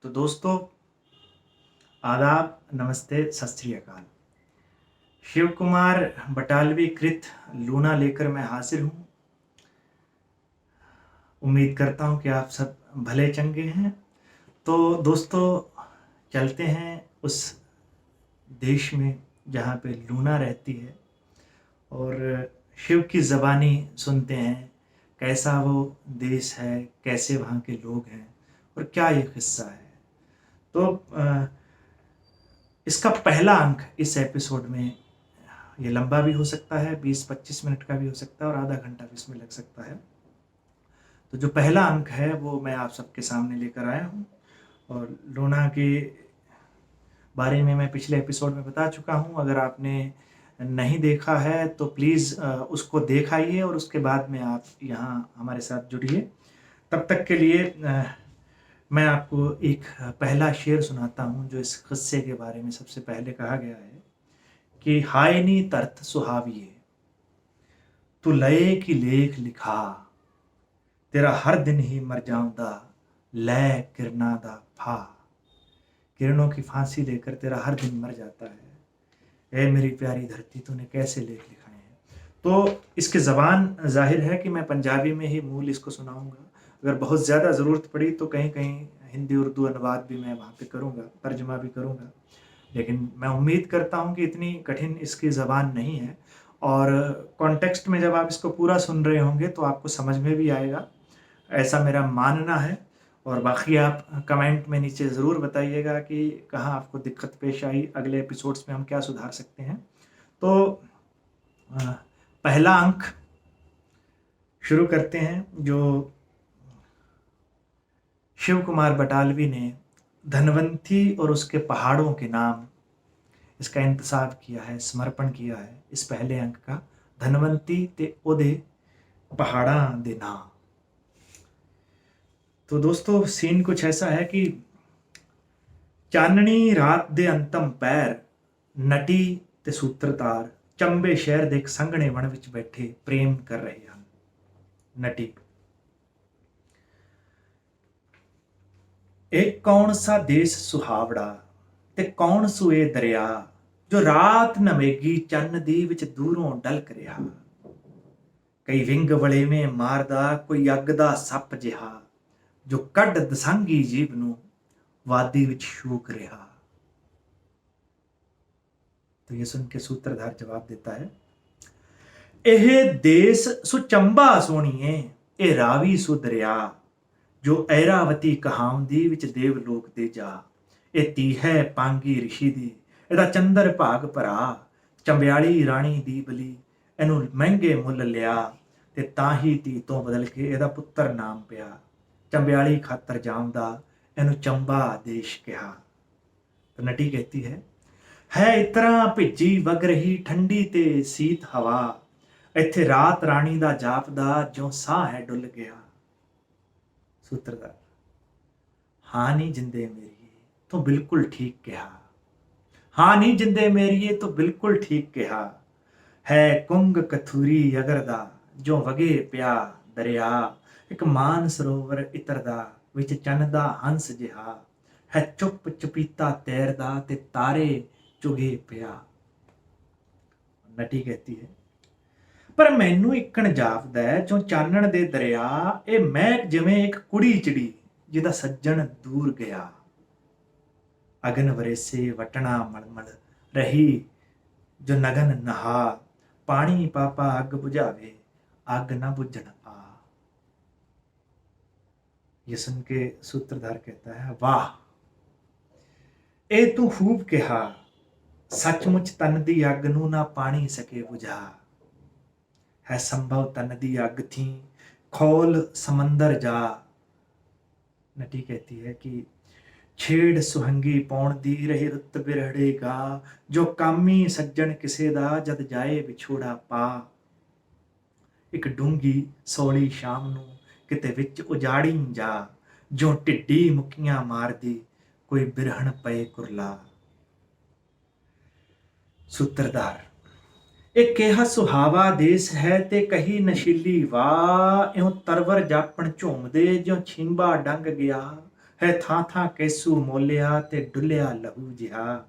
तो दोस्तों, आदाब, नमस्ते, सत श्री अकाल। शिव कुमार बटालवी कृत लूना लेकर मैं हाजिर हूँ। उम्मीद करता हूँ कि आप सब भले चंगे हैं। तो दोस्तों, चलते हैं उस देश में जहाँ पे लूना रहती है और शिव की ज़बानी सुनते हैं। कैसा वो देश है, कैसे वहाँ के लोग हैं और क्या ये किस्सा है। तो इसका पहला अंक इस एपिसोड में, ये लंबा भी हो सकता है, 20-25 मिनट का भी हो सकता है और आधा घंटा भी इसमें लग सकता है। तो जो पहला अंक है वो मैं आप सबके सामने लेकर आया हूँ और लूना के बारे में मैं पिछले एपिसोड में बता चुका हूँ। अगर आपने नहीं देखा है तो प्लीज़ उसको देख आइए और उसके बाद में आप यहाँ हमारे साथ जुड़िए। तब तक के लिए मैं आपको एक पहला शेर सुनाता हूँ जो इस किस्से के बारे में सबसे पहले कहा गया है कि हाय नी तरत सुहाविए, तू लये की लेख लिखा, तेरा हर दिन ही मर जाऊंदा, लय किरणा दा फा। किरणों की फांसी लेकर तेरा हर दिन मर जाता है। ए मेरी प्यारी धरती, तूने कैसे लेख लिखाए हैं। तो इसके ज़बान जाहिर है कि मैं पंजाबी में ही मूल इसको सुनाऊंगा। अगर बहुत ज़्यादा ज़रूरत पड़ी तो कहीं कहीं हिंदी उर्दू अनुवाद भी मैं वहाँ पे करूँगा, तर्जमा भी करूँगा। लेकिन मैं उम्मीद करता हूँ कि इतनी कठिन इसकी ज़बान नहीं है और कॉन्टेक्स्ट में जब आप इसको पूरा सुन रहे होंगे तो आपको समझ में भी आएगा, ऐसा मेरा मानना है। और बाकी आप कमेंट में नीचे ज़रूर बताइएगा कि कहाँ आपको दिक्कत पेश आई, अगले एपिसोड्स में हम क्या सुधार सकते हैं। तो पहला अंक शुरू करते हैं, जो शिव कुमार बटालवी ने धनवंती और उसके पहाड़ों के नाम इसका इंतसाब किया है, समर्पण किया है इस पहले अंक का। धनवंती ते ओदे पहाड़ां दे नाम। तो दोस्तों, सीन कुछ ऐसा है कि चाननी रात दे अंतम पैर, नटी ते सूत्रधार चंबे शहर दे एक संघने वन विच बैठे प्रेम कर रहे हैं। नटी, एक कौन सा देश सुहावड़ा ते कौन सुए दरिया, जो रात नवेगी चन्न दी विच दूरों डलक रिहा। कई विंग वले में मारदा कोई अग दा सप जिहा, जो कड दसांगी जीव नू वादी विच शूक रिहा। तो ये सुन के सूत्रधार जवाब देता है, एह देश सुचंबा सोणीए, ए रावी सुदरिया, जो ऐरावती कहावंदी विच देवलोक दे जा। ए धी है पांगी ऋषि दी, एदा चंदर भाग भरा, चंबियाली राणी दी बली, एनू महंगे मुल लिया, ते ताही धी तो बदल के एदा पुत्र नाम पिया। चंबियाली खातर जामदा, एनू चंबा देश कहा। तो नटी कहती है इतरा भिजी वग रही ठंडी ते सीत हवा, इत्थे रात रानी दा जापदा, जो साह है डुल गया। सूत्रधार, हाँ नी जिंदे मेरी, तो बिल्कुल ठीक कहा। हाँ नी जिंदे मेरी, तो बिल्कुल ठीक कहा। है कुंग कथूरी अगरदा, जो वगे प्या दरिया, एक मान सरोवर इतरदा, विच चनदा हंस जिहा। है चुप चुपीता तैरदा, ते तारे चुगे पिया। नटी कहती है, पर मैनू इकण जापदा है, जो चानण दे दरिया, ए महक जिवें एक कुड़ी चिड़ी, जिदा सज्जन दूर गया। अगन वरेसे वटना मलमल रही, जो नगन नहा, पानी पापा अग बुझावे, अग न बुझन आ। ये सुन के सूत्रधार कहता है, वाह ए तू खूब कहा, सचमुच तन दी अग नू ना पानी सके बुझा। है संभव तन दी अग थी, खोल समंदर जा। नटी कहती है कि छेड़ सुहंगी पौण दी रही रुत बिरहड़ेगा, जो कामी सज्जन किसे दा, जद जाए विछोड़ा पा। एक डूंगी सौली शाम नू किते विच उजाड़ी जा, जो टिड्डी मुक्कियां मार दी, कोई बिरहण पए कुरला। सूत्रधार, एक केहा सुहावा देश है, ते कही नशीली वाह, इਉਂ तरवर जापण झूमदे, जो छिंबा डंग गया। ਹੈ ਥਾਂ ਥਾਂ ਕੈਸੂ ਮੋਲਿਆ ਤੇ ਡੁੱਲਿਆ ਲਹੂ ਜਿਹਾ,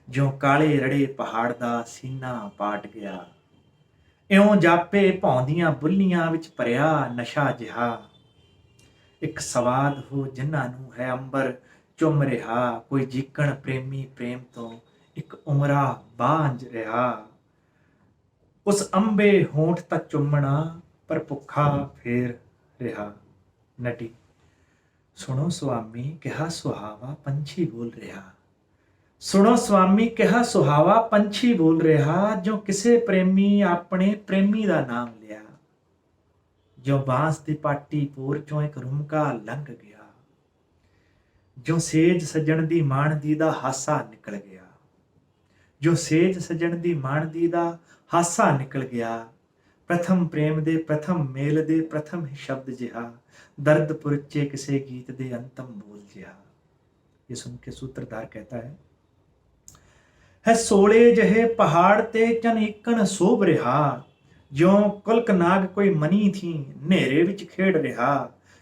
ਜਿਉ ਕਾਲੇ ਰੜੇ ਪਹਾੜ ਦਾ ਸੀਨਾ ਪਾਟ ਗਿਆ। ਇਉਂ ਜਾਪੇ ਭੌਂਦੀਆਂ ਬੁੱਲੀਆਂ ਵਿੱਚ ਭਰਿਆ ਨਸ਼ਾ ਜਿਹਾ, ਇੱਕ ਸਵਾਦ ਹੋ ਜਿਨ੍ਹਾਂ ਨੂੰ ਹੈ ਅੰਬਰ ਚੁੰਮ ਰਿਹਾ, ਕੋਈ ਜੀਕਣ ਪ੍ਰੇਮੀ ਪ੍ਰੇਮ ਤੋਂ ਇੱਕ ਉਮਰਾ ਬਾਂਝ ਰਿਹਾ। ਉਸ ਅੰਬੇ ਹੋਂਠ ਤਾਂ ਚੁੰਮਣਾ ਪਰ ਭੁੱਖਾ ਫੇਰ ਰਿਹਾ। ਨਟੀ, ਸੁਣੋ ਸੁਆਮੀ ਕਿਹਾ ਸੁਹਾਵਾ ਪੰਛੀ ਬੋਲ ਰਿਹਾ, ਸੁਣੋ ਸੁਆਮੀ ਕਿਹਾ ਸੁਹਾਵਾ ਪੰਛੀ ਬੋਲ ਰਿਹਾ, ਜੋ ਕਿਸੇ ਪ੍ਰੇਮੀ ਆਪਣੇ ਪ੍ਰੇਮੀ ਦਾ ਨਾਮ ਲਿਆ, ਜੋ ਬਾਂਸ ਦੀ ਪਾਟੀ ਪੂਰ ਚੋਂ ਇੱਕ ਰੁਮਕਾ ਲੰਘ ਗਿਆ, ਜੋ ਸੇਜ ਸਜਣ ਦੀ ਮਾਣਦੀ ਦਾ ਹਾਸਾ ਨਿਕਲ ਗਿਆ, ਜੋ ਸੇਜ ਸਜਣ ਦੀ ਮਾਣਦੀ ਦਾ ਹਾਸਾ ਨਿਕਲ ਗਿਆ। ਪ੍ਰਥਮ ਪ੍ਰੇਮ ਦੇ ਪ੍ਰਥਮ ਮੇਲ ਦੇ ਪ੍ਰਥਮ ਹੀ ਸ਼ਬਦ ਜਿਹਾ, ਦਰਦ ਪੁਰਚੇ ਕਿਸੇ ਗੀਤ ਦੇ ਅੰਤਮ ਬੋਲ ਜਿਹਾ। ਇਹ ਸੁਣ ਕੇ सूत्रधार कहता है सोले जहे पहाड़ ते चन इकण सोभ रिहा, ज्यों कुलक नाग कोई मनी थी नेरे विच खेड़ रिहा।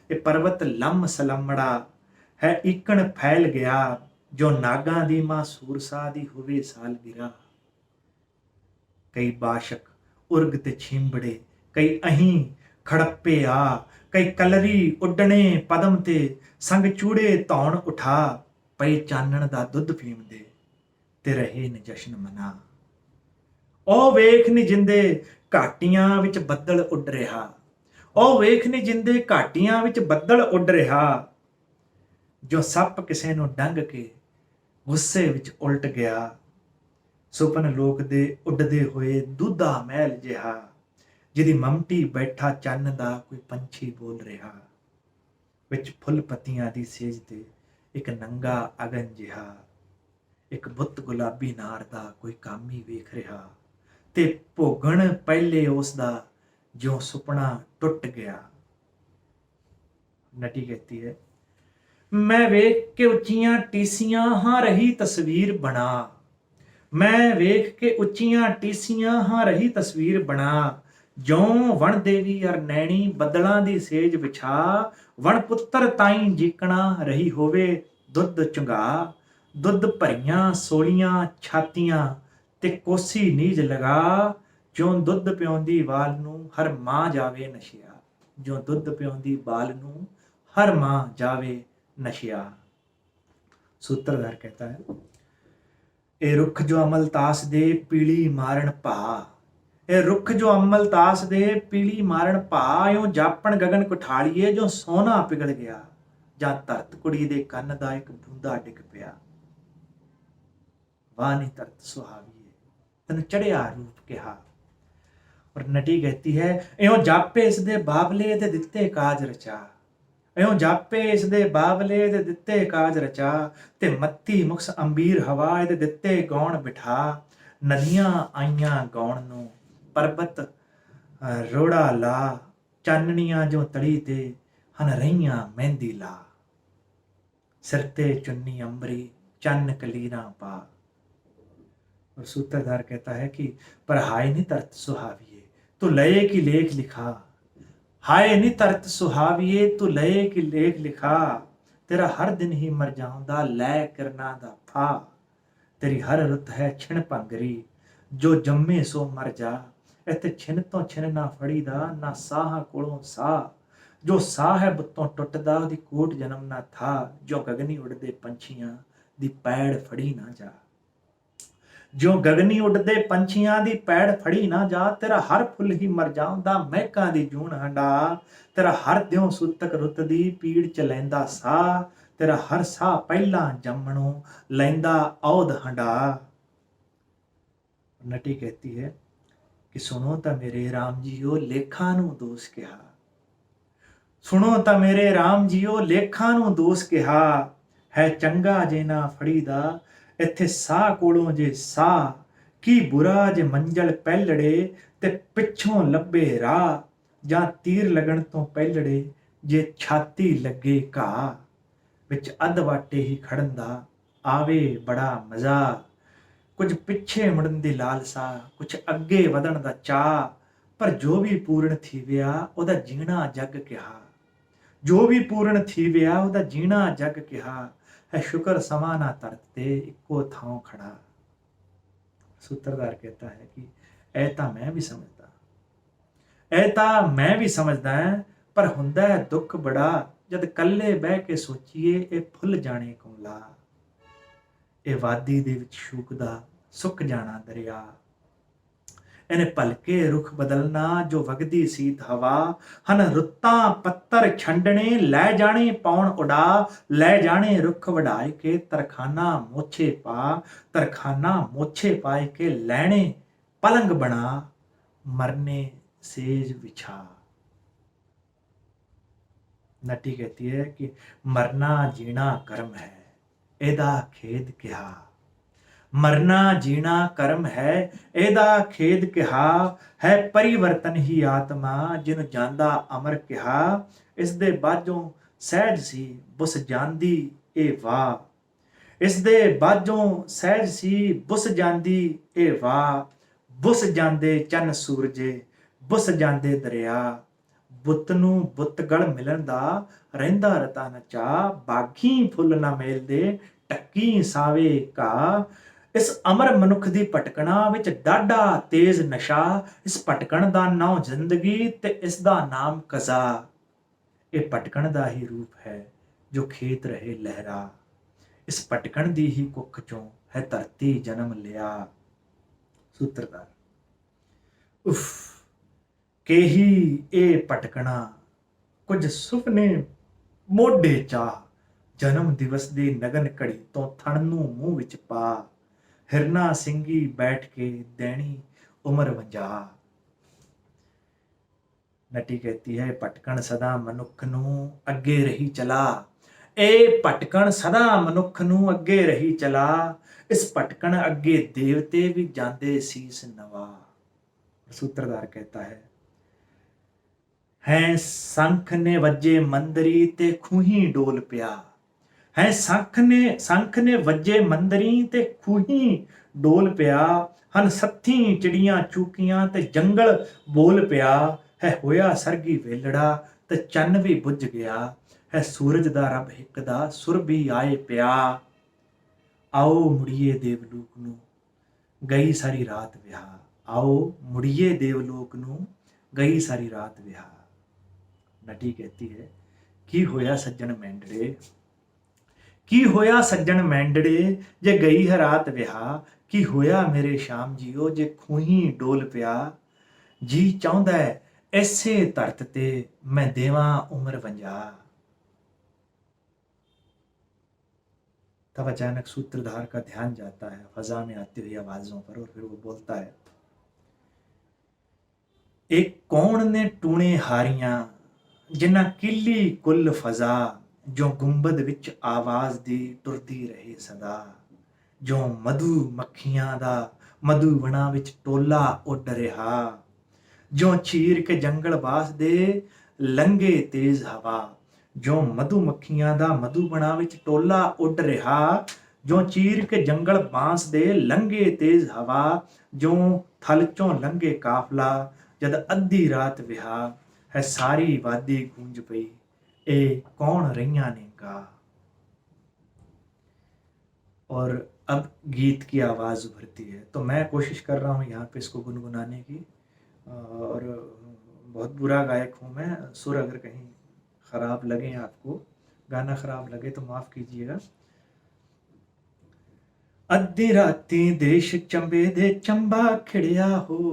ये पर्वत लम सलमड़ा है इकण फैल गया, जो नागां दी मां सूरसा दी होवे साल गिरा। कई बाशक उर्ग ते छिंबड़े, कई अहीं खड़प्पे आ, कई कलरी उड्डणे पदम ते संग चूड़े धौण उठा। पई चानण दा दुੱਧ ਪੀਂਦੇ ਤੇ ਰਹੇ ਨੇ ਜਸ਼ਨ ਮਨਾ। ਉਹ ਵੇਖ ਨੀ ਜਿੰਦੇ ਘਾਟੀਆਂ ਵਿੱਚ ਬੱਦਲ ਉੱਡ ਰਿਹਾ, ਉਹ ਵੇਖ ਨੀ ਜਿੰਦੇ ਘਾਟੀਆਂ ਵਿੱਚ ਬੱਦਲ ਉੱਡ ਰਿਹਾ। ਜੋ ਸੱਪ ਕਿਸੇ ਨੂੰ ਡੰਗ ਕੇ ਗੁੱਸੇ ਵਿੱਚ ਉਲਟ ਗਿਆ, ਸੁਪਨ ਲੋਕ ਦੇ ਉੱਡਦੇ ਹੋਏ ਦੁੱਧਾ ਮਹਿਲ ਜਿਹਾ, ਜਿਹਦੀ ਮਮਟੀ ਬੈਠਾ ਚੰਨ ਦਾ ਕੋਈ ਪੰਛੀ ਬੋਲ ਰਿਹਾ। ਵਿੱਚ ਫੁੱਲ ਪੱਤੀਆਂ ਦੀ ਸੇਜ ਤੇ ਇੱਕ ਨੰਗਾ ਅਗਨ ਜਿਹਾ, ਇੱਕ ਬੁੱਤ ਗੁਲਾਬੀ ਨਾਰ ਦਾ ਕੋਈ ਕਾਮੀ ਵੇਖ ਰਿਹਾ, ਤੇ ਭੋਗਣ ਪਹਿਲੇ ਉਸ ਦਾ ਜੋ ਸੁਪਨਾ ਟੁੱਟ ਗਿਆ। ਨਟੀ कहती है ਮੈਂ ਵੇਖ ਕੇ ਉੱਚੀਆਂ ਟੀਸੀਆਂ ਹਾਂ ਰਹੀ ਤਸਵੀਰ ਬਣਾ, ਮੈਂ ਵੇਖ ਕੇ ਉੱਚੀਆਂ ਟੀਸੀਆਂ ਹਾਂ ਰਹੀ ਤਸਵੀਰ ਬਣਾ। ਜਿਉਂ ਵਣ ਦੇਵੀ ਅਰ ਨੈਣੀ ਬੱਦਲਾਂ ਦੀ ਸੇਜ ਵਿਛਾ, ਵਣ ਪੁੱਤਰ ਤਾਈਂ ਜੀਕਣਾ ਰਹੀ ਹੋਵੇ ਦੁੱਧ ਚੁੰਗਾ। ਦੁੱਧ ਭਰੀਆਂ ਸੋਲੀਆਂ ਛਾਤੀਆਂ ਤੇ ਕੋਸੀ ਨੀਜ ਲਗਾ, ਜਿਉਂ ਦੁੱਧ ਪਿਆਉਂਦੀ ਬਾਲ ਨੂੰ ਹਰ ਮਾਂ ਜਾਵੇ ਨਸ਼ਿਆ, ਜਿਉਂ ਦੁੱਧ ਪਿਆਉਂਦੀ ਬਾਲ ਨੂੰ ਹਰ ਮਾਂ ਜਾਵੇ ਨਸ਼ਿਆ। सूत्रधार कहता है ਇਹ ਰੁੱਖ ਜੋ ਅਮਲਤਾਸ ਦੇ ਪੀਲੀ ਮਾਰਨ ਭਾ, ਇਹ ਰੁੱਖ ਜੋ ਅਮਲਤਾਸ ਦੇ ਪੀਲੀ ਮਾਰਨ ਭਾ। ਇਉਂ ਜਾਪਣ ਗਗਨ ਕੁਠਾਲੀਏ ਜੋ ਸੋਨਾ ਪਿਘਲ ਗਿਆ, ਜਾਂ ਧਰਤ ਕੁੜੀ ਦੇ ਕੰਨ ਦਾ ਇੱਕ ਬੂੰਦਾ ਡਿੱਗ ਪਿਆ। ਵਾਹ ਨੀ ਧਰਤ ਸੁਹਾਵੀਏ ਤੈਨੂੰ ਚੜਿਆ ਰੂਪ ਕਿਹਾ। ਔਰ ਨਟੀ कहती है ਇਉਂ ਜਾਪੇ ਇਸ ਦੇ ਬਾਬਲੇ ਤੇ ਦਿੱਤੇ ਕਾਜ ਰਚਾ, ਇਉਂ ਜਾਪੇ ਇਸ ਦੇ ਬਾਬਲੇ ਦੇ ਦਿੱਤੇ ਕਾਜ ਰਚਾ। ਤੇ ਮੱਤੀ ਮੁਕਸ ਅੰਬੀਰ ਹਵਾ ਇਹਦੇ ਦਿੱਤੇ ਗਾਉਣ ਬਿਠਾ। ਨਦੀਆਂ ਆਈਆਂ ਗਾਉਣ ਨੂੰ ਪਰਬਤ ਰੋੜਾ ਲਾ, ਚਾਨਣੀਆਂ ਜੋ ਤੜੀ ਤੇ ਹਨ ਰਹੀਆਂ ਮਹਿੰਦੀ ਲਾ। ਸਿਰ ਤੇ ਚੁੰਨੀ ਅੰਬਰੀ ਚੰਨ ਕਲੀਰਾਂ ਪਾ। और सूत्रधार कहता है कि पर हाय नी तरत सुहाविए तू लये की लेख लिखा, हाय नी तरत सुहाविए तू लये की लेख लिखा। तेरा हर दिन ही मर जाऊंदा लै करना दा फा, तेरी हर रुत है छिण भंगरी जो जम्मे सो मर जा। इत्थे छिन तो छिन ना फड़ी दा ना साह कोलों साह, जो साह है बुत्तों टुटदा दी कोट जन्म ना था। जो गगनी उड़दे पंछियां दी पैड़ फड़ी ना जा, जो गगनी उड़दे पंछियां दी पैड़ फड़ी ना जा। तेरा हर फुल ही मर जाऊंदा महकां दी जून हंडा, तेरा हर दियों सुतक रुत दी पीड़ च लैंदा साह। तेरा हर साह पहला जम्मणों लैंदा औध हंडा। नटी कहती है कि सुनो तां मेरे राम जीओ लेखां नूं दोष किहा, सुनो तां मेरे राम जीओ लेखां नूं दोष किहा। है चंगा जे ना फड़ीदा ਇੱਥੇ ਸਾਹ ਕੋਲੋਂ ਜੇ ਸਾਹ, ਕੀ ਬੁਰਾ ਜੇ ਮੰਜ਼ਲ ਪਹਿਲੜੇ ਤੇ ਪਿੱਛੋਂ ਲੱਭੇ ਰਾਹ। ਜਾਂ ਤੀਰ ਲੱਗਣ ਤੋਂ ਪਹਿਲੜੇ ਜੇ ਛਾਤੀ ਲੱਗੇ ਘਾਹ, ਵਿੱਚ ਅੱਧ ਵਾਟੇ ਹੀ ਖੜਨ ਦਾ ਆਵੇ ਬੜਾ ਮਜ਼ਾ। ਕੁਝ ਪਿੱਛੇ ਮੁੜਨ ਦੀ ਲਾਲਸਾ, ਕੁਝ ਅੱਗੇ ਵਧਣ ਦਾ ਚਾਅ। ਪਰ ਜੋ ਵੀ ਪੂਰਨ ਥੀਵਿਆ ਉਹਦਾ ਜੀਣਾ ਜੱਗ ਕਿਹਾ, ਜੋ ਵੀ ਪੂਰਨ ਥੀ ਵਿਆ ਉਹਦਾ ਜੀਣਾ ਜਗ ਕਿਹਾ ਹੈ ਸ਼ੁਕਰ ਸਮਾਂ ਨਾ ਧਰਤ ਤੇ ਇੱਕੋ ਥਾਂ ਖੜਾ। सूत्रधार कहता है कि ऐता मैं भी समझदा, ऐता मैं भी समझदा है, पर हुंदा है दुख बड़ा जद कल्ले बह के सोचीए ये फुल जाने कमला। ये वादी दे विच शूकदा सुक जाना दरिया, ਇਹਨੇ ਭਲਕੇ ਰੁਖ ਬਦਲਣਾ ਜੋ ਵਗਦੀ ਸੀਤ ਹਵਾ। ਹਨ ਰੁੱਤਾਂ ਪੱਤਰ ਛੰਡਣੇ ਲੈ ਜਾਣੇ ਪੌਣ ਉਡਾ, ਲੈ ਜਾਣੇ ਰੁੱਖ ਵਢਾਏ ਕੇ ਤਰਖਾਨਾ ਮੋਛੇ ਪਾ, ਤਰਖਾਨਾ ਮੋਛੇ ਪਾਏ ਕੇ ਲੈਣੇ पलंग बना, मरने सेज बिछा। नटी कहती है कि मरना जीना कर्म है, एदा खेद किहा। मरना जीना कर्म है, एदा खेद किहा। है परिवर्तन ही आत्मा, जिन जांदा अमर किहा। इस दे बाजों सहज सी बुस जांदी ए वाह। इस दे बाजों सहज सी बुस जांदी ए वाह। बुस जांदे चन सूरजे, बुस जांदे दरिया। बुत नूं बुत गल मिलन दा रहिंदा रता न चा। बागी फुੱਲ ना मेलदे टक्की सावे घा। ਇਸ ਅਮਰ ਮਨੁੱਖ ਦੀ ਭਟਕਣਾ ਵਿੱਚ ਡਾਢਾ ਤੇਜ਼ ਨਸ਼ਾ। ਇਸ ਭਟਕਣ ਦਾ ਨਾਮ ਜ਼ਿੰਦਗੀ ਤੇ ਇਸ ਦਾ ਨਾਮ ਕਜ਼ਾ। ਇਹ ਭਟਕਣ ਦਾ ਹੀ ਰੂਪ ਹੈ ਜੋ ਖੇਤ ਰਹੇ ਲਹਿਰਾ। ਇਸ ਭਟਕਣ ਦੀ ਹੀ ਕੁੱਖ ਚੋਂ ਹੈ ਧਰਤੀ ਜਨਮ ਲਿਆ। सूत्रधार उफ केही ए भटकना, कुछ सुपने मोढे चाह। जन्म दिवस दी नगन घड़ी तो थण नूं मूंह विच पा। हिरना सिंगी बैठ के दैनी उम्र 50। नटी कहती है भटकण सदा मनुख नूं अगे रही चला। ए भटकण सदा मनुख नूं अगे रही चला। इस भटकण अगे देवते भी जांदे सीस नवा। सूत्रधार कहता है संख ने वजे मंदरी ते खूही डोल पिया। है संख ने वजे मंदरी ते खूही डोल पिया। हन सत्थी चिड़ियां चूकियां ते जंगल बोल पिया। है होया सरगी वेलड़ा ते चन्न भी बुझ गया। है सूरज दा रब हिक दा सुर भी आए पिया। आओ मुड़िए देवलोक नूं गई सारी रात विहा। आओ मुड़िए देवलोक नूं गई सारी रात विहा। नटी कहती है की होया सज्जन मैंडड़े, की होया सज्जन मैंडड़े जे गई है रात विहा। की होया मेरे शाम जीओ जे खूही डोल पिया। जी चाहुंदा है ऐसे धरत ते मैं देवां उम्र 50। तब अचानक सूत्रधार का ध्यान जाता है फजा में आती हुई आवाजों पर और फिर वो बोलता है एक कौन ने टूणे हारियां जिन्ना किली कुल फजा। जो गुंबद विच आवाज दी टुरदी रहे सदा। जो मधु मक्खियां दा मधु वना विच टोला उड रिहा। जो चीर के जंगल बास दे लंघे तेज हवा। जो मधु मक्खियां दा मधु बना विच टोला उड रिहा। जो चीर के जंगल बांस दे लंघे तेज हवा। जो थल चों लंघे काफला जद अद्धी रात विहा। है सारी वादी गूंज पई ए कौन रैया ने गा। और अब गीत की आवाज उभरती है तो मैं कोशिश कर रहा हूँ यहाँ पे इसको गुनगुनाने की। और बहुत बुरा गायक हूँ मैं, सुर अगर कहीं खराब लगे आपको, गाना खराब लगे तो माफ कीजिएगा। अद्धी राती देश चंबे दे चंबा खिड़िया हो।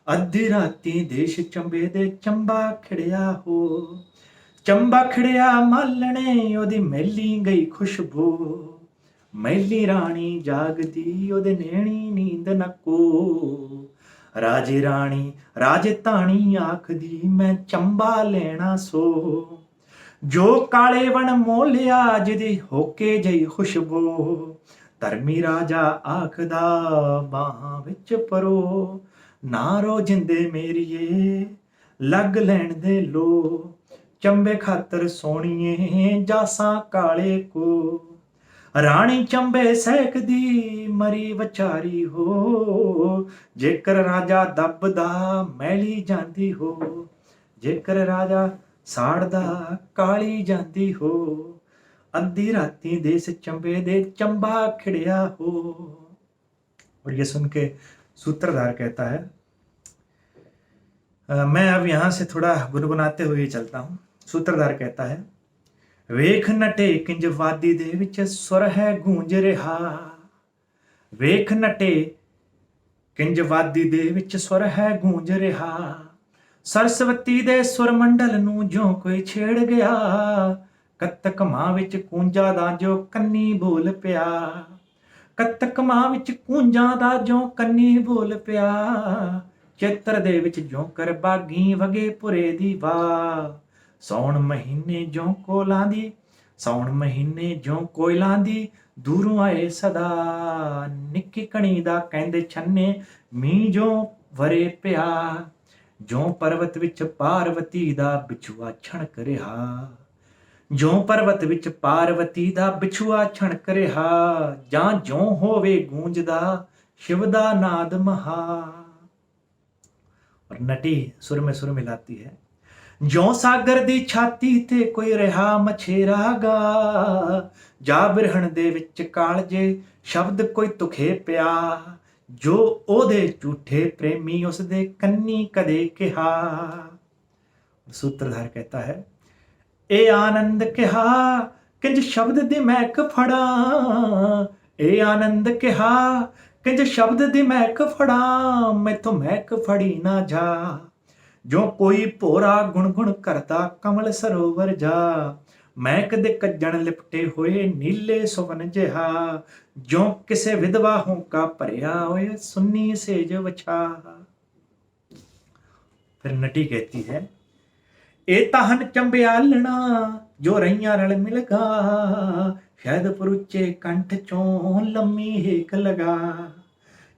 अद्धी राती देश चंबे दे चंबा खिड़िया हो। चंबा खिड़िया मालने ओदी मैली गई खुशबू। मैली रानी जागदी ओदे नैणी नींद न को। राजे रानी राजे ताणी आखदी मैं चंबा लेना सो। जो काले वन मोलिया जिदी होके जई खुशबू। धर्मी राजा आखदा बाहां विच परो। ना रो जिंदे मेरिए लग लैण दे लो। चंबे खातर सोणीए जासां काले को। राणी चंबे सहकदी मरी वचारी हो। जेकर राजा दबदा मैली जांदी हो। जेकर राजा ਸਾੜਦਾ ਕਾਲੀ ਜਾਂਦੀ ਹੋ, ਅੱधी राती देस चंबे दे चंबा खिड़िया हो। और ये सुन के सूत्रधार कहता है, मैं अब यहाँ से थोड़ा गुनगुनाते हुए चलता हूँ। सूत्रधार कहता है, वेख नटे किंज वादी दे विच सुर है गूंज रिहा, वेख नटे किंज वादी दे विच सुर है गूंज रिहा, सरस्वती दे सुर मंडल नूं जो कोई छेड़ गया, कत्तक मां विच कूंजा दा जो कन्नी बोल पिया, कत्तक मां विच कूंजा दा जो कन्नी बोल पिया, चेत्र दे विच जो कर बागी वगे पुरे दी वाह, सौण महीने जो कोलां दी, सौण महीने जो कोयलां दी दूरों आए सदा, निक्की कणी दा कहंदे छन्ने मीं जो वरे पिया, जो पर्वत विच पार्वती दा बिछुआ छणक रिहा, जो पर्वत विच पार्वती दा बिछुआ छणक रिहा, जां जो होवे गूंजदा शिव दा नाद महा। और नटी सुर में सुर मिलाती है, जो सागर दी छाती ते कोई रिहा मछेरा गा, जा बिरहण दे विच कालजे शब्द कोई तुखे पिया, जो ओदे झूठे प्रेमी उसदे कन्नी कदे किहा। सूत्रधार कहता है, ए आनंद किहा किंज शब्द दी महक फड़ा, ए आनंद किहा किंज शब्द दी महक फड़ा, मैथों महक फड़ी ना जा, जो कोई भोरा गुण गुण करता कमल सरोवर जा, महक दे कज्जण लिपटे होए नीले सुवन जिहा, जो किसे विधवा होंका भरिया होए सुन्नी सेज वछा। फिर नटी कहती है, ए ताहन चंबियालना जो रैया रल मिल गा, शायद परुचे कंठ चों लम्मी हेक लगा,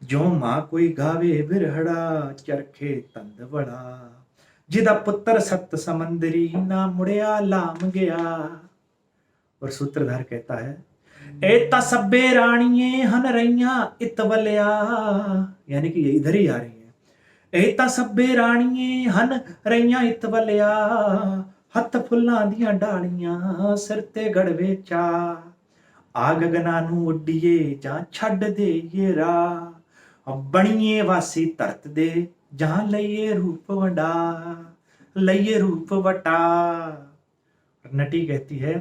जो मां कोई गावे बिरहड़ा चरखे तंद बड़ा, जिदा पुत्र सत समंदरी ना मुड़िया लाम गया। और सूत्रधार कहता है, ए ता सब्बे राणिये हन रैया इतवलिया, यानी कि ये इधर ही आ रही है, ए ता सब्बे राणिये हन रैया इतवलिया, हत्थ फुल्लां दियां डालियां सिर ते गड़वे चा, आ गगना नूं उड्डीए जां छड्ड देईए राह, बणीए वासी धरत दे जहां लईए रूप वंडा, लईए रूप वटा। नटी कहती है,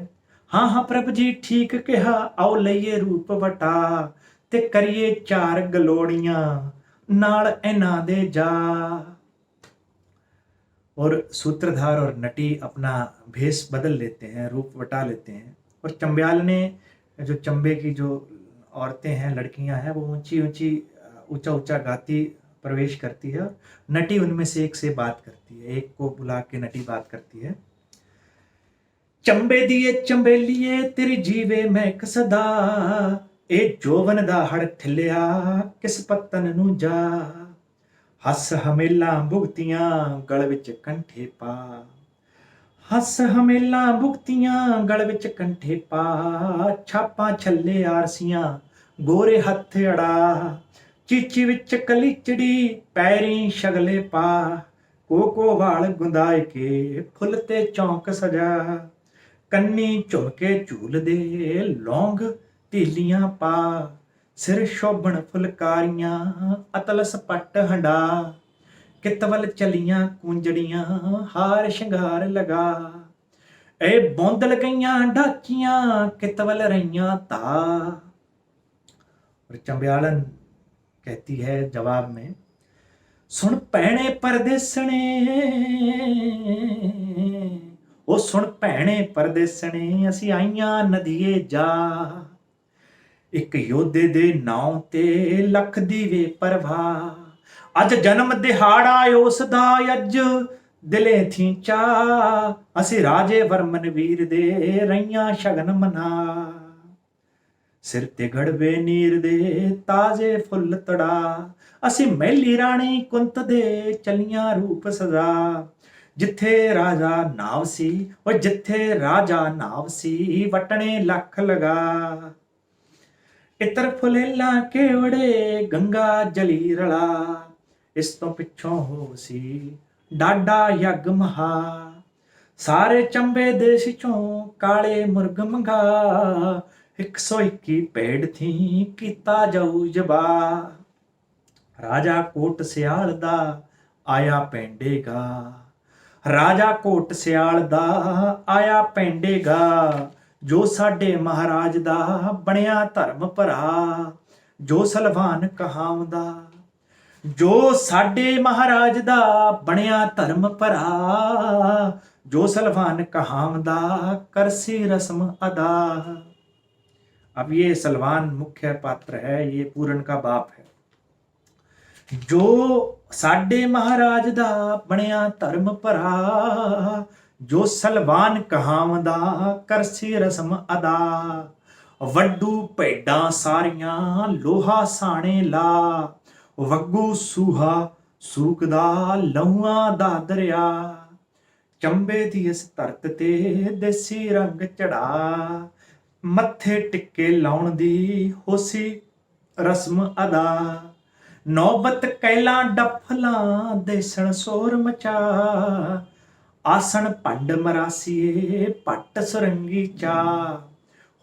हाँ हाँ प्रभ जी ठीक कहा, आओ लईए रूप वटा, ते करिए चार गलोड़ियां नाल इन्हां दे जा। और सूत्रधार और नटी अपना भेष बदल लेते हैं, रूप वटा लेते हैं, और चंब्याल ने जो चंबे की जो औरतें हैं, लड़कियां हैं, वो ऊंची ऊंची ऊंचा ऊंचा गाती प्रवेश करती है। नटी उनमें से एक से बात करती है, एक को बुला के नटी बात करती है, चंबे दिए चंबेलिए तेरी जीवे महक सदा, ए जोवन दा हड़ ठिलिया किस पत्तन नूं जा, हस हमेला भुगतियां गल विच कंठे पा, हस हमेला भुगतियां गल विच कंठे पा, छापां छल्ले आरसियां गोरे हत्थ अड़ा, चीची विच कलीचड़ी पैरी शगले पा, कोको वाल गुंदाए के फुल ते चौंक सजा, कन्नी झुमके झूल दे लौंग ढीलियां पा, सिर शोभन फुलकारियां अतल सपट हंडा, कितवल चलियां कुंजड़ियां हार श्रृंगार लगा, ए बौंदल गईयां ढाकियां कितवल रहियां ता। और चंब्यालन कहती है जवाब में, सुन भैणे परदेसणे, ओ सुन भैणे परदेसणे असी आईयां नदीए जा, एक योधे दे नाम ते लख दीवे परवाह, अज जन्म दिहाड़ा उस दा अज दिले थी चा, असी राजे वर्मन वीर दे रैया शगन मना, सिर ते गड़वे नीर दे ताजे फुल तड़ा, असी मैली राणी कुंत दे चलियां रूप सजा, जिथे राजा नाव सी और जिथे राजा नाव सी वटने लख लगा, इतर फुलेला केवड़े गंगा जली रला, इस तो पिछों हो सी डाडा यग महा, ਸਾਰੇ ਚੰਬੇ ਦੇਸ਼ ਚੋਂ ਕਾਲੇ ਮੁਰਗ ਮੰਗਾ 121 ਭੇਡ ਥੀ ਕੀਤਾ ਜਾਊ ਜਬਾ ਰਾਜਾ ਕੋਟ ਸਿਆਲ ਦਾ ਆਇਆ ਪੈਂਡੇਗਾ ਰਾਜਾ ਕੋਟ ਸਿਆਲ ਦਾ ਆਇਆ ਪੈਂਡੇਗਾ ਜੋ ਸਾਡੇ ਮਹਾਰਾਜ ਦਾ ਬਣਿਆ ਧਰਮ ਭਰਾ ਜੋ ਸਲਵਾਨ ਕਹਾਉਂਦਾ ਜੋ ਸਾਡੇ ਮਹਾਰਾਜ ਦਾ ਬਣਿਆ ਧਰਮ ਭਰਾ ਜੋ सलमान कहावदा करसी रस्म अदा। अब ये सलमान मुख्य पात्र है, ये पूरन का बाप है। जो साडे महाराज दा बनिया धर्म भरा जो सलमान कहावदा करसी रस्म अदा वड्डू भेडां सारियां लोहा साणे ला वग्गू सूहा सूकदा लहुआं दा दरिया ਚੰਬੇ ਦੀ ਇਸ ਧਰਤ ਤੇ ਦੇਸੀ ਰੰਗ ਚੜਾ ਮੱਥੇ ਟਿੱਕੇ ਲਾਉਣ ਦੀ ਹੋਸੀ ਰਸਮ ਅਦਾ ਨੌਬਤ ਕੈਲਾਂ ਡੱਫਲਾਂ ਦੇਸਣ ਸੋਰ ਮਚਾ ਆਸਣ ਭੰਡ ਮਰਾਸੀਏ ਪੱਟ ਸੁਰੰਗੀ ਚਾ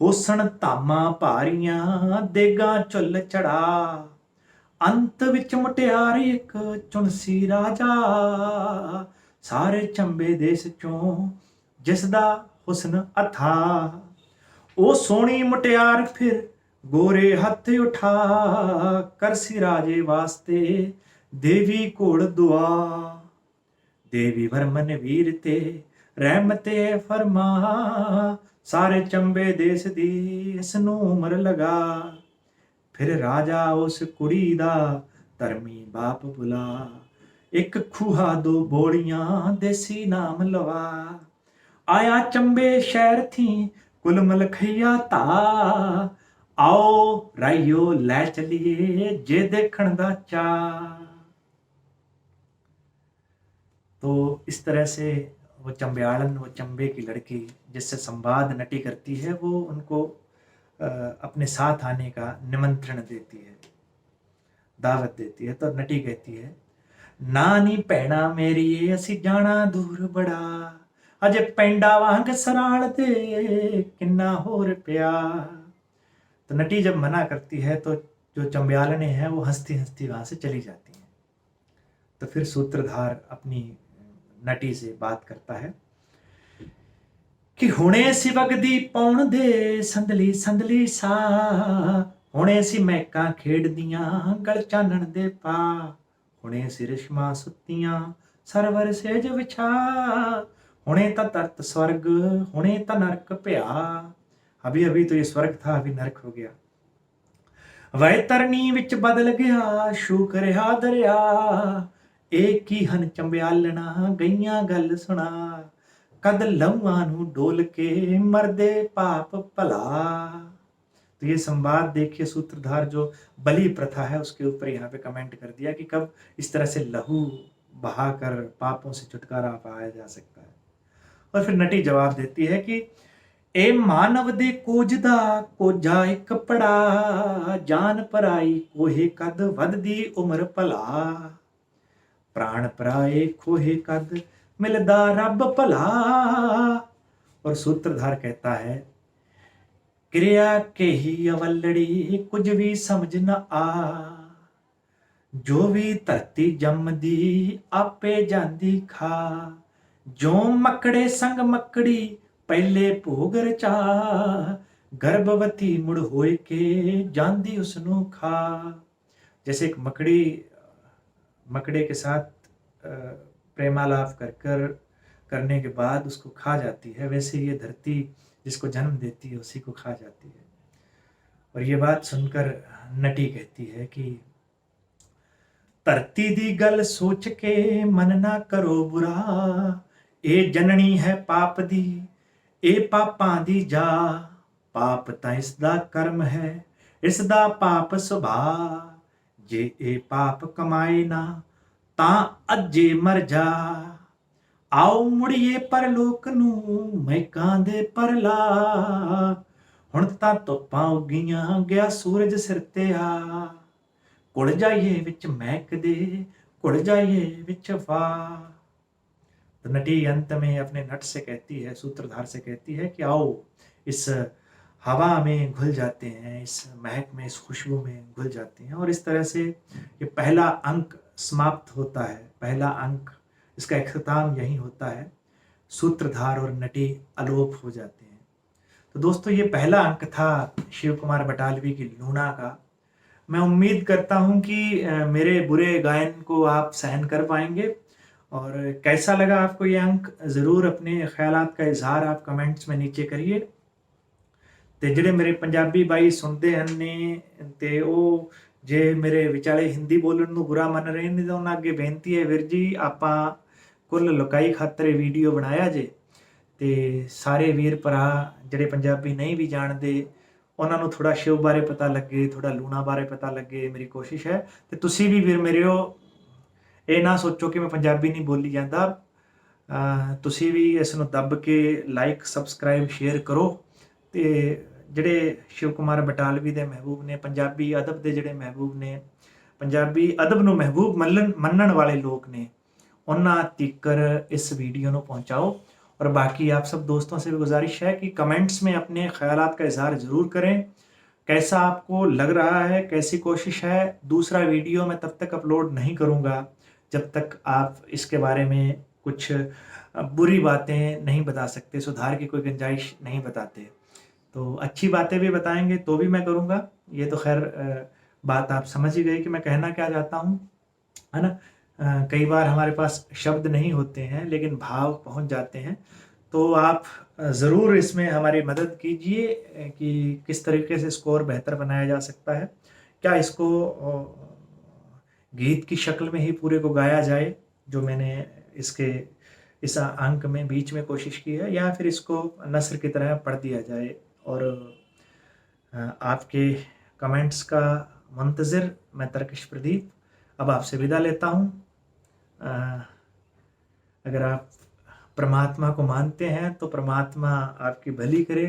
ਹੋਸਣ ਧਾਮਾਂ ਭਾਰੀਆਂ ਦੇਗਾ ਚੁੱਲ ਚੜਾ ਅੰਤ ਵਿੱਚ ਮੁਟਿਆਰ ਇੱਕ ਚੁਣਸੀ ਰਾਜਾ ਸਾਰੇ ਚੰਬੇ ਦੇਸ਼ ਚੋਂ ਜਿਸ ਦਾ ਹੁਸਨ ਅਥਾ ਉਹ ਸੋਹਣੀ ਮੁਟਿਆਰ ਫਿਰ ਗੋਰੇ ਹੱਥ ਉਠਾ ਕਰਸੀ ਰਾਜੇ ਵਾਸਤੇ ਦੇਵੀ ਕੋਲ ਦੁਆ ਦੇਵੀ ਵਰਮਨ ਵੀਰ ਤੇ ਰਹਿਮਤੇ ਫਰਮਾ ਸਾਰੇ ਚੰਬੇ ਦੇਸ਼ ਦੀ ਇਸ ਨੂੰ ਉਮਰ ਲਗਾ ਫਿਰ ਰਾਜਾ ਉਸ ਕੁੜੀ ਦਾ ਧਰਮੀ ਬਾਪ ਬੁਲਾ ਇੱਕ ਖੂਹਾ ਦੋ ਬੋੜੀਆਂ ਦੇਸੀ ਨਾਮ ਲਵਾ ਆਇਆ ਚੰਬੇ ਸ਼ਹਿਰ ਥੀ ਕੁਲ ਮਲਖਈਆ ਤਾ आओ राइयो लै चलिए जे देखण दा चा। तो इस तरह से वो चंबेयाड़न, वो चंबे की लड़की जिससे संवाद नटी करती है, वो उनको अपने साथ आने का निमंत्रण देती है, दावत देती है। तो नटी कहती है, नानी भैणा मेरी असी जाना दूर बड़ा अजे पेंडा वांग सराल दे किन्ना होर पिया। तो नटी जब मना करती है तो जो चंबेयालने हैं वो हंसती हंसती वहां से चली जाती हैं। तो फिर सूत्रधार अपनी नटी से बात करता है कि हुणे सी वगदी पौण दे संदली संदली सा हुणे सी महका खेड़दियां गल चानण दे पा हुणे सी रिश्मा सुत्तियां सरवर सेज विछा हुणे ता तरत स्वर्ग हुणे ता नरक पिया। अभी अभी तो ये स्वर्ग था, अभी नरक हो गया। वह तरनी विच बदल गया शूक रहा दरिया एक ही हन चंबेयालना गईयां गल सुना कद लहुआं नू डोल के मरदे पाप भला। तो ये संवाद देखिए, सूत्रधार जो बलि प्रथा है उसके ऊपर यहाँ पे कमेंट कर दिया कि कब इस तरह से लहू बहाकर पापों से छुटकारा पाया जा सकता है। और फिर नटी जवाब देती है कि ए मानव दे कोजदा कोजा एक पड़ा जान पराई कोहे कद वधदी उम्र भला प्राण पराए खोहे कद मिलदा रब भला। और सूत्रधार कहता है, क्रिया के ही अवलड़ी कुछ भी समझ न आ जो भी धरती जमदी आपे जांदी खा जो मकड़े संग मकड़ी पहले भोग रचा गर्भवती मुड़ होए के जांदी उसनु खा। जैसे एक मकड़े के साथ प्रेमालाप करने के बाद उसको खा जाती है, वैसे ये धरती जिसको जन्म देती है उसी को खा जाती है। और ये बात सुनकर नटी कहती है कि धरती दी गल सोच के मन ना करो बुरा ए जननी है पाप दी ए पापां दी जा पाप तां इसदा कर्म है इसदा पाप सुभाव जे ए पाप कमाए ना तां अज्जे मर जा आओ मुड़िए परलोक नू मैकां दे परला हुण तां धुप्पां उगियां गया सूरज सिर ते आ कुड़ जाइए विच महक दे कुड़ जाइए विच वा। तो नटी अंत में अपने नट से कहती है, सूत्रधार से कहती है कि आओ इस हवा में घुल जाते हैं, इस महक में, इस खुशबू में घुल जाते हैं। और इस तरह से ये पहला अंक समाप्त होता है, पहला अंक, इसका इख्तिताम यही होता है, सूत्रधार और नटी अलोप हो जाते हैं। तो दोस्तों ये पहला अंक था शिव कुमार बटालवी की लूना का। मैं उम्मीद करता हूँ कि मेरे बुरे गायन को आप सहन कर पाएंगे। और कैसा लगा आपको ये अंक, ज़रूर अपने ख्यालात का इजहार आप कमेंट्स में नीचे करिए। ते ਜਿਹੜੇ ਮੇਰੇ ਪੰਜਾਬੀ ਬਾਈ ਸੁਣਦੇ ਹਨ ਨੇ ਤੇ ਉਹ ਜੇ ਮੇਰੇ ਵਿਚਾਲੇ ਹਿੰਦੀ ਬੋਲਣ ਨੂੰ ਬੁਰਾ ਮੰਨ ਰਹੇ ਨੇ ਤਾਂ ਉਹਨਾਂ ਅੱਗੇ ਬੇਨਤੀ ਹੈ, ਵੀਰ ਜੀ ਆਪਾਂ ਕੁੱਲ ਲੁਕਾਈ ਖਾਤਰ ਇਹ ਵੀਡੀਓ ਬਣਾਇਆ ਜੇ, ਤੇ ਸਾਰੇ ਵੀਰ ਭਰਾ ਜਿਹੜੇ ਪੰਜਾਬੀ ਨਹੀਂ ਵੀ ਜਾਣਦੇ ਉਹਨਾਂ ਨੂੰ ਥੋੜਾ ਸ਼ਿਵ ਬਾਰੇ ਪਤਾ ਲੱਗੇ, ਥੋੜਾ ਲੂਣਾ ਬਾਰੇ ਪਤਾ ਲੱਗੇ, ਮੇਰੀ ਕੋਸ਼ਿਸ਼ ਹੈ। ਤੇ ਤੁਸੀਂ ਵੀ ਵੀਰ ਮੇਰਿਓ ਇਹ ਨਾ ਸੋਚੋ ਕਿ ਮੈਂ ਪੰਜਾਬੀ ਨਹੀਂ ਬੋਲੀ ਜਾਂਦਾ, ਤੁਸੀਂ ਵੀ ਇਸ ਨੂੰ ਦੱਬ ਕੇ ਲਾਈਕ ਸਬਸਕ੍ਰਾਈਬ ਸ਼ੇਅਰ ਕਰੋ। ਤੇ ਜਿਹੜੇ शिव कुमार बटालवी ਦੇ ਮਹਿਬੂਬ ਨੇ, ਪੰਜਾਬੀ ਅਦਬ ਦੇ ਜਿਹੜੇ ਮਹਿਬੂਬ ਨੇ, ਪੰਜਾਬੀ ਅਦਬ ਨੂੰ ਮਹਿਬੂਬ ਮੰਨਣ ਵਾਲੇ ਲੋਕ ਨੇ, ਉਹਨਾਂ ਤੀਕਰ इस वीडियो ਨੂੰ पहुंचाओ। और बाकी आप सब दोस्तों से भी गुजारिश है कि कमेंट्स में अपने ख्यालात का इजहार ज़रूर करें, कैसा आपको लग रहा है, कैसी कोशिश है। दूसरा वीडियो मैं तब तक अपलोड नहीं करूँगा जब तक आप इसके बारे में कुछ बुरी बातें नहीं बता सकते, सुधार की कोई गुंजाइश नहीं बताते। तो अच्छी बातें भी बताएंगे तो भी मैं करूँगा। ये तो खैर बात आप समझ ही गए कि मैं कहना क्या चाहता हूँ, है ना। कई बार हमारे पास शब्द नहीं होते हैं लेकिन भाव पहुँच जाते हैं। तो आप ज़रूर इसमें हमारी मदद कीजिए कि किस तरीके से स्कोर बेहतर बनाया जा सकता है। क्या इसको गीत की शक्ल में ही पूरे को गाया जाए जो मैंने इसके इस अंक में बीच में कोशिश की है, या फिर इसको नस्र की तरह पढ़ दिया जाए। और आपके कमेंट्स का मुंतज़िर मैं तरकश प्रदीप अब आपसे विदा लेता हूँ। अगर आप परमात्मा को मानते हैं तो परमात्मा आपकी भली करे,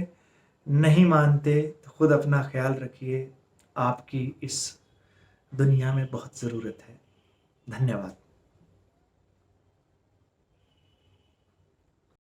नहीं मानते तो खुद अपना ख्याल रखिए, आपकी इस दुनिया में बहुत ज़रूरत है। धन्यवाद।